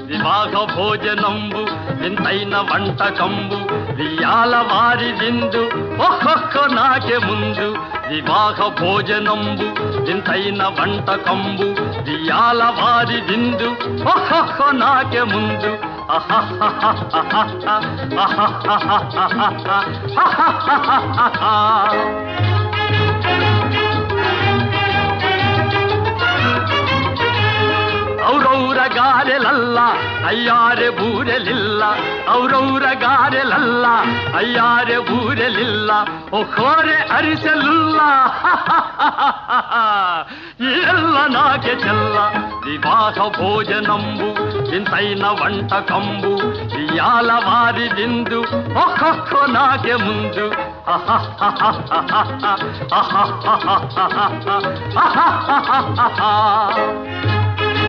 వివాహ భోజనంబు వింతైన వంటకంబు వియాల వారి విందు ఒక్కొక్క నాకే ముందు వివాహ భోజనంబు వింతైన వంటకంబు వియాల వారి విందు ఒక్కొక్క నాకే ముందు ಔರೌರ ಗಾರೆಲಲ್ಲ ಅಯ್ಯಾರೆ ಬೂರೆಲಿಲ್ಲ ಔರೌರ ಗಾರೆಲಲ್ಲ ಅಯ್ಯಾರೆ ಬೂರೆಲಿಲ್ಲ ಒಕ್ಕೋರೆ ಅರಿಸಲಿಲ್ಲ ಎಲ್ಲ ನಾಕೆ ಚೆಲ್ಲ ವಿವಾಹ ಭೋಜನಂಬು ಇಂತೈನ వంటకంబు ఇయాల వారి విందు ఒక్కొక్క నాకే ముందు